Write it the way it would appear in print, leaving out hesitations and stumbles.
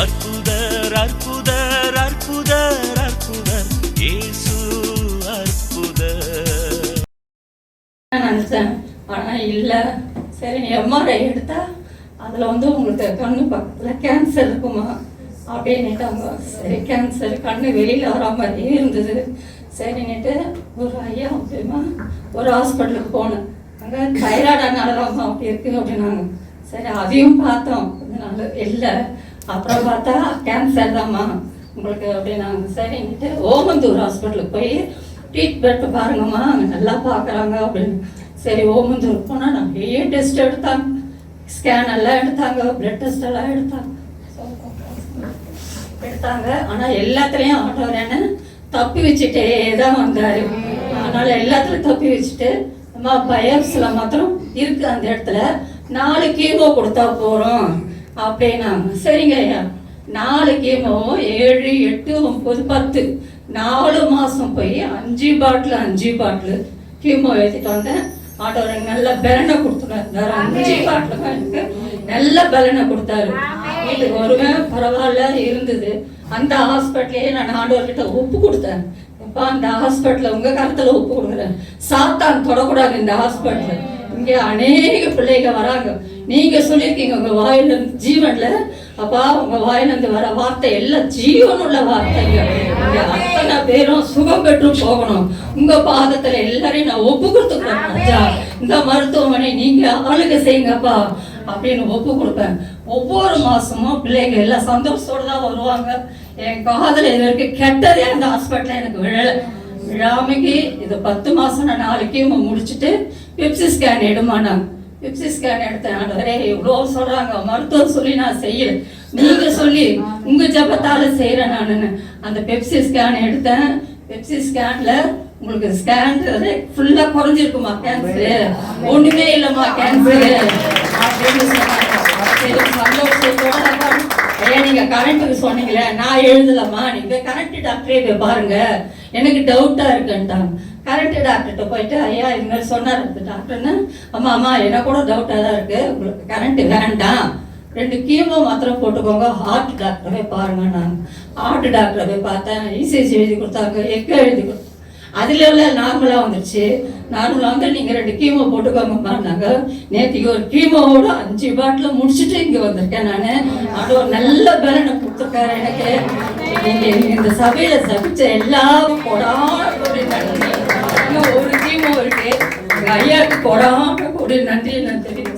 அற்புதர் அற்புதர் அற்புதர் அற்புதர் இயேசு அற்புதர். நினைச்சேன், ஆனா இல்ல. சரி எம்ஆர்ஐ எடுத்தா அதுல உங்களுக்கு கண்ணு பக்கத்துல கேன்சர் இருக்குமா அப்படின்னுட்டாங்க. சரி கேன்சர் கண்ணு வெளியில வர மாதிரியே இருந்தது. சரின்னுட்டு ஒரு ஐயா அப்படிமா ஒரு ஹாஸ்பிட்டலுக்கு போனேன். அங்கே தைராய்டுனாலதாம்மா அப்படி இருக்கு அப்படின்னாங்க. சரி அதையும் பார்த்தோம் கொஞ்ச நாள் இல்லை. அப்புறம் பார்த்தா கேன்சர் தாம்மா உங்களுக்கு அப்படின்னாங்க. சரின்னுட்டு ஓமந்தூர் ஹாஸ்பிட்டலுக்கு போய் ட்ரீட்மெண்ட் பாருங்கம்மா அங்கே நல்லா பார்க்குறாங்க அப்படின்னு. சரி ஓமந்தூர் போனால் நிறைய டெஸ்ட் எடுத்தாங்க, ஸ்கேன் எல்லாம் எடுத்தாங்க, பிளட் டெஸ்ட் எல்லாம் எடுத்தாங்க. ஆனால் எல்லாத்துலேயும் ஆண்டவர் தப்பி வச்சுட்டே தான் வந்தார். அதனால் எல்லாத்துலையும் தப்பி வச்சுட்டு நம்ம பயோப்ஸில் மாத்திரம் இருக்கு அந்த இடத்துல 4 கீமோ கொடுத்தா போகிறோம் அப்படின்னாங்க. சரிங்க ஐயா, 4 கீமோ 7, 8, 9, 10 4 மாதம் போய் 5 பாட்டில் கீமோ ஏற்றிட்டு வந்தேன். ஆண்டவர் நல்ல பலனை கொடுத்துருந்தாரு. 5 பாட்டில் எனக்கு நல்ல பலனை கொடுத்தாரு. வீட்டுக்கு வருவேன், பரவாயில்ல இருந்தது. அந்த ஹாஸ்பிட்டலே நான் ஆண்டவர்கிட்ட ஒப்பு கொடுத்தேன். அப்பா அந்த ஹாஸ்பிட்டலில் உங்கள் கருத்தில் ஒப்பு கொடுக்குறேன், சாத்தான் தொடக்கூடாது இந்த ஹாஸ்பிட்டல். இங்கே அநேக பிள்ளைங்க வராங்க. நீங்கள் சொல்லியிருக்கீங்க உங்கள் வாயிலிருந்து ஜீவனில், அப்பா உங்கள் வாயிலிருந்து வர வார்த்தை எல்லாம் ஜீவனுள்ள வார்த்தைங்க. இங்கே அத்தனை பேரும் சுகம் பெற்று போகணும். உங்கள் பாதத்தில் எல்லாரையும் நான் ஒப்பு கொடுத்துக்கிறேன். ராஜா இந்த மருத்துவமனை நீங்கள் ஆளுகை செய்யுங்கப்பா அப்படின்னு ஒப்பு கொடுப்பேன். ஒவ்வொரு மாதமும் பிள்ளைங்க எல்லாம் சந்தோஷத்தோடு தான் வருவாங்க. என் காதல் இது வரைக்கும் கெட்டதே அந்த ஹாஸ்பிட்டலில் எனக்கு விழாமைக்கு இது 10 மாதம் நான் 4 கீமோ முடிச்சுட்டு பெப்சி ஸ்கேன் எடுமானாங்க. பெப்சி ஸ்கேன் எடுத்தேன். ஆண்டவரே இவ்வளோ சொல்கிறாங்க, மருத்துவம் சொல்லி நான் செய்யல, நீங்கள் சொல்லி உங்கள் ஜபத்தால் செய்கிறேன் நான். அந்த பெப்சி ஸ்கேன் எடுத்தேன். பெப்சி ஸ்கேனில் உங்களுக்கு ஸ்கேன் ஃபுல்லாக குறைஞ்சிருக்குமா கேன்சரு, ஒன்றுமே இல்லைம்மா கேன்சரு அப்படின்னு சொன்னாங்க. சந்தோஷத்தோட ஐயா நீங்கள் கரண்ட்டுக்கு சொன்னீங்களே, நான் எழுதலம்மா, நீங்கள் கரண்ட் டாக்டரே போய் பாருங்க, எனக்கு டவுட்டாக இருக்குன்ட்டாங்க. கரண்ட் டாக்டர்கிட்ட போயிட்டு ஐயா இது மாதிரி சொன்னார் டாக்டர்னு. அம்மா எனக்கு கூட டவுட்டாக தான் இருக்குது, உங்களுக்கு கரண்ட்டு வேண்டாம், 2 கீமோ மாத்திரம் போட்டுக்கோங்க, ஹார்ட் டாக்டரை போய் பாருங்க. நான் ஹார்ட் டாக்டரை போய் பார்த்தேன். இசிஜி எழுதி கொடுத்தாங்க, எக்கோ எழுதி கொடுத்தாங்க. அதுல உள்ள நார்மலாக வந்துடுச்சு. நார்மலாக வந்து நீங்கள் 2 கீமோ போட்டுக்கோங்கம்மான்னாங்க. நேற்றுக்கு ஒரு கீமோவோட 5 பாட்டில் முடிச்சுட்டு இங்கே வந்திருக்கேன் நான். அது ஒரு நல்ல பலனை கொடுத்துருக்காரு எனக்கு. நீங்கள் இந்த சபையில் சபிச்ச எல்லாரும் கொடான நன்றி. இன்னும் ஒரு கீமோ இருக்கு, எங்கள் ஐயாவுக்கு கொடான நன்றி நான் தெரியும்.